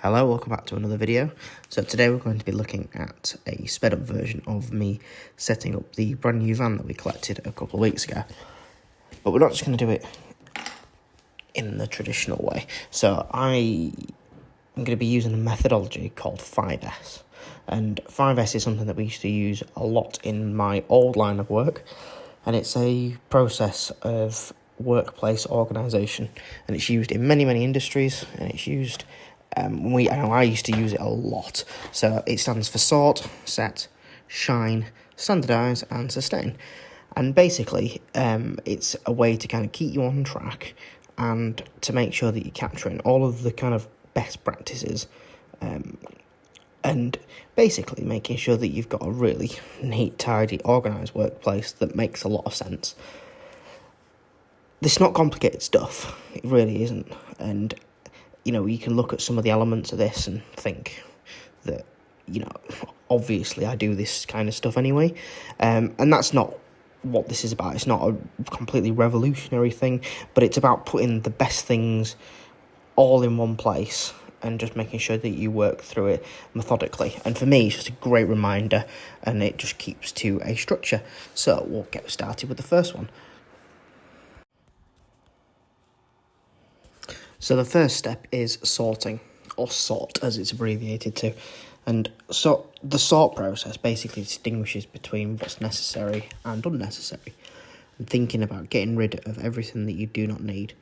Hello, welcome back to another video. So today we're going to be looking at a sped up version of me setting up the brand new van that we collected a couple of weeks ago. But we're not just going to do it in the traditional way. So I'm going to be using a methodology called 5S. And 5S is something that we used to use a lot in my old line of work. And it's a process of workplace organisation. And it's used in many, many industries. And it's used... I used to use it a lot. So it stands for sort, set, shine, standardise and sustain. And basically, it's a way to kind of keep you on track and to make sure that you're capturing all of the kind of best practices and basically making sure that you've got a really neat, tidy, organised workplace that makes a lot of sense. This is not complicated stuff. It really isn't. And you can look at some of the elements of this and think that, obviously I do this kind of stuff anyway. And that's not what this is about. It's not a completely revolutionary thing, but it's about putting the best things all in one place and just making sure that you work through it methodically. And for me, it's just a great reminder, and it just keeps to a structure. So we'll get started with the first one. So the first step is sorting, or sort as it's abbreviated to. And so the sort process basically distinguishes between what's necessary and unnecessary. And thinking about getting rid of everything that you do not need,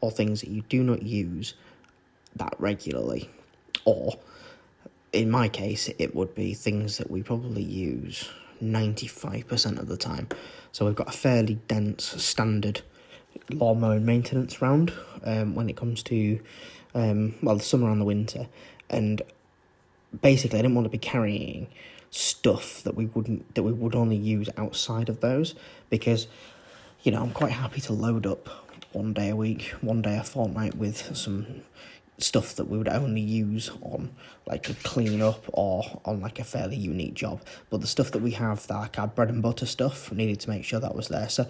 or things that you do not use that regularly. Or, in my case, it would be things that we probably use 95% of the time. So we've got a fairly dense standard lawnmower maintenance round when it comes to the summer and the winter, and basically I didn't want to be carrying stuff that we would only use outside of those, because I'm quite happy to load up one day a week, one day a fortnight with some stuff that we would only use on like a clean up or on like a fairly unique job. But the stuff that we have, like our bread and butter stuff, needed to make sure that was there. So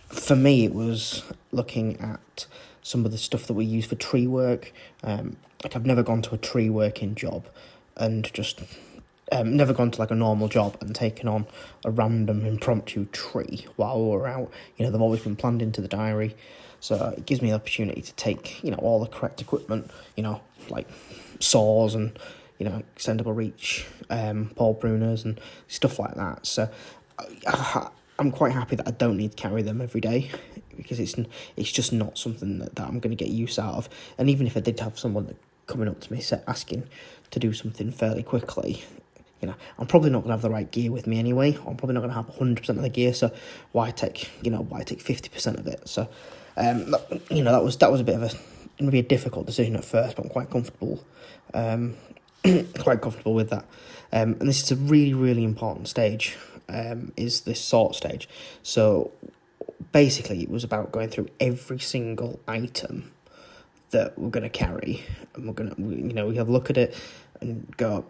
for me, it was looking at some of the stuff that we use for tree work. I've never gone to a tree working job and just never gone to like a normal job and taken on a random impromptu tree while we're out. They've always been planned into the diary. So it gives me the opportunity to take, all the correct equipment, like saws and, extendable reach, pole pruners and stuff like that. So I'm quite happy that I don't need to carry them every day, because it's just not something that I'm going to get use out of. And even if I did have someone coming up to me asking to do something fairly quickly, I'm probably not going to have the right gear with me anyway. I'm probably not going to have 100% of the gear, so why take 50% of it? So, that was a bit of maybe a difficult decision at first, but I'm quite comfortable, with that. And this is a really, really important stage. Is this sort stage. So basically it was about going through every single item that we're going to carry, and we're going to, we have a look at it and go,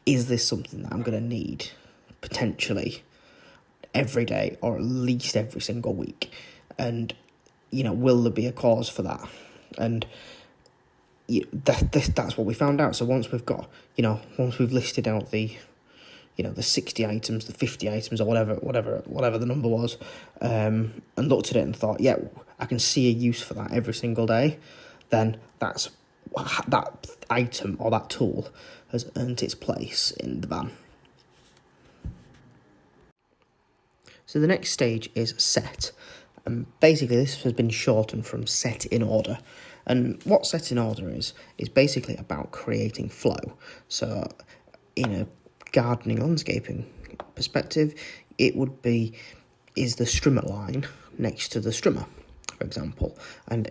is this something that I'm going to need potentially every day or at least every single week? And, will there be a cause for that? And that's what we found out. So once we've got, once we've listed out the 60 items, the 50 items, or whatever the number was, and looked at it and thought, yeah, I can see a use for that every single day, then that item or that tool has earned its place in the van. So the next stage is set. And basically this has been shortened from set in order. And what set in order is basically about creating flow. So in a gardening landscaping perspective, it would be, is the strimmer line next to the strimmer, for example, and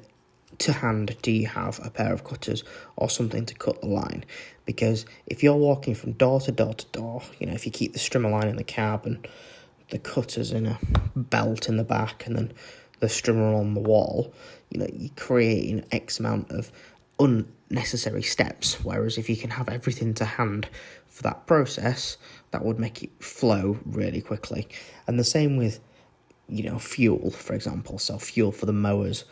to hand, do you have a pair of cutters or something to cut the line? Because if you're walking from door to door to door, if you keep the strimmer line in the cab and the cutters in a belt in the back and then the strimmer on the wall, you're creating X amount of unnecessary steps. Whereas if you can have everything to hand for that process, that would make it flow really quickly. And the same with, fuel, for example. So fuel for the mowers,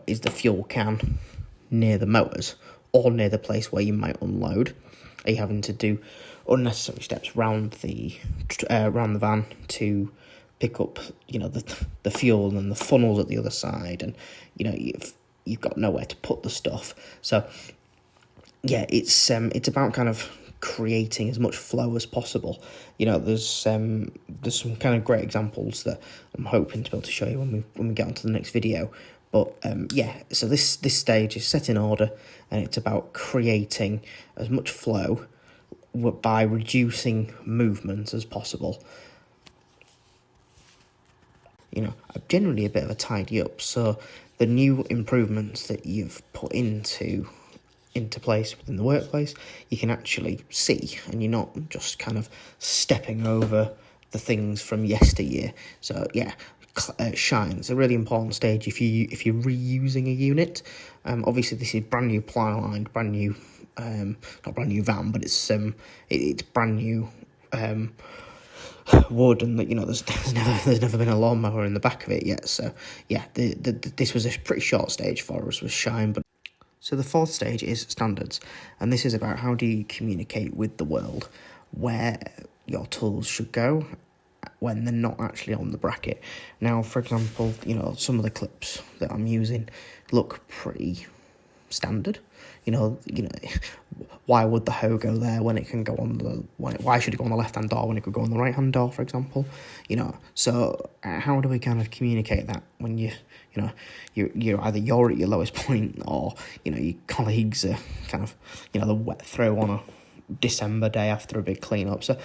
is the fuel can near the mowers, or near the place where you might unload? Are you having to do unnecessary steps round the van to pick up, the fuel and the funnels at the other side, and you've got nowhere to put the stuff. So yeah, it's about kind of creating as much flow as possible. There's some kind of great examples that I'm hoping to be able to show you when we get onto the next video. But so this stage is set in order, and it's about creating as much flow by reducing movement as possible. I'm generally a bit of a tidy up, so the new improvements that you've put into place within the workplace, you can actually see, and you're not just kind of stepping over the things from yesteryear. So yeah, shine. It's a really important stage if you're reusing a unit. Obviously this is brand new ply lined, brand new, not brand new van, but it's brand new wood, and there's never been a lawnmower in the back of it yet. So yeah, this was a pretty short stage for us with shine. But so the fourth stage is standards, and this is about how do you communicate with the world where your tools should go when they're not actually on the bracket. Now, for example, some of the clips that I'm using look pretty standard. Why would the hoe go there when it can go on why should it go on the left-hand door when it could go on the right-hand door, for example? So how do we kind of communicate that when you're either you're at your lowest point, or your colleagues are kind of the wet throw on a December day after a big clean up? So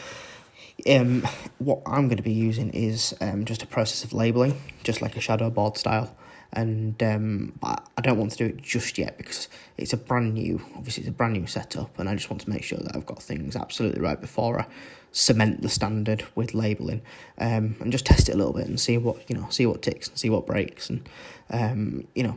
what I'm going to be using is just a process of labelling, just like a shadow board style. And but I don't want to do it just yet because it's a brand new setup, and I just want to make sure that I've got things absolutely right before I cement the standard with labelling, and just test it a little bit and see what ticks and see what breaks, and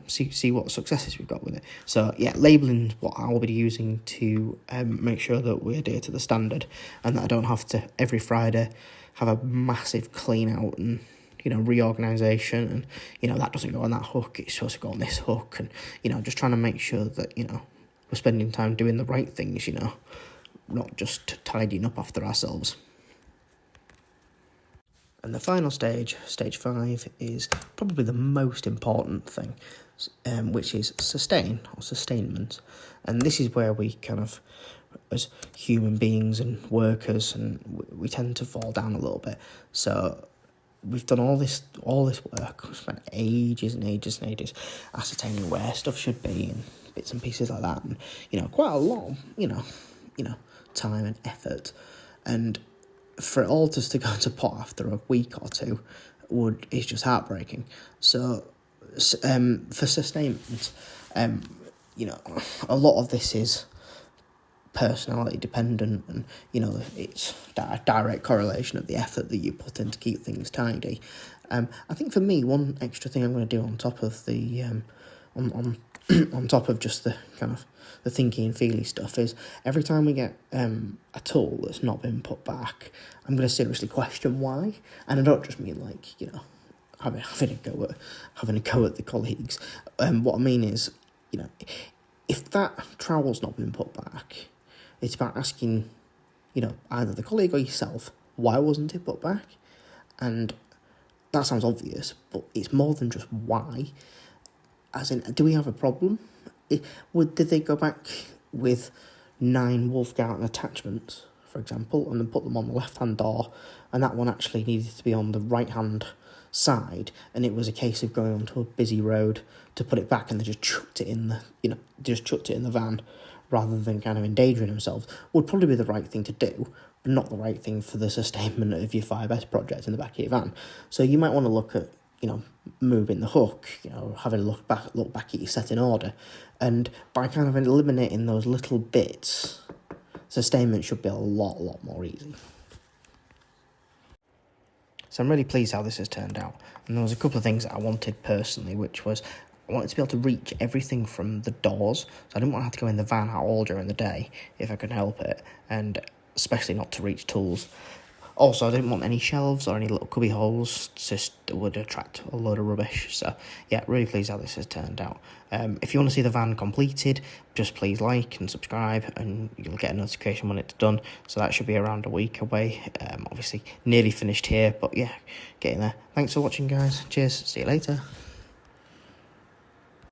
see what successes we've got with it. So yeah, labelling is what I will be using to make sure that we adhere to the standard, and that I don't have to every Friday have a massive clean out and reorganisation, and that doesn't go on that hook, it's supposed to go on this hook, and just trying to make sure that we're spending time doing the right things, not just tidying up after ourselves. And the final stage 5, is probably the most important thing, which is sustainment. And this is where we kind of, as human beings and workers, and we tend to fall down a little bit. So we've done all this work. We've spent ages and ages ascertaining where stuff should be and bits and pieces like that, and quite a lot of time and effort, and for it all just to go to pot after a week or two is just heartbreaking. So for sustainment, a lot of this is personality dependent, and it's a direct correlation of the effort that you put in to keep things tidy. I think for me, one extra thing I'm going to do on top of the on top of just the kind of the thinky and feely stuff is every time we get a tool that's not been put back, I'm going to seriously question why. And I don't just mean like having a go at the colleagues. What I mean is if that trowel's not been put back, it's about asking, either the colleague or yourself, why wasn't it put back? And that sounds obvious, but it's more than just why. As in, do we have a problem? Did they go back with 9 Wolfgarten attachments, for example, and then put them on the left-hand door, and that one actually needed to be on the right-hand side, and it was a case of going onto a busy road to put it back, and they just chucked it in the van, rather than kind of endangering themselves, would probably be the right thing to do, but not the right thing for the sustainment of your 5S project in the back of your van. So you might want to look at, moving the hook, having a look back at your set in order, and by kind of eliminating those little bits, sustainment should be a lot more easy. So I'm really pleased how this has turned out, and there was a couple of things that I wanted personally, which was I wanted to be able to reach everything from the doors, so I didn't want to have to go in the van at all during the day if I could help it, and especially not to reach tools. Also, I didn't want any shelves or any little cubby holes, just would attract a load of rubbish. So yeah, really pleased how this has turned out. If you want to see the van completed, just please like and subscribe, and you'll get a notification when it's done. So that should be around a week away. Obviously nearly finished here, but yeah, getting there. Thanks for watching, guys. Cheers, see you later.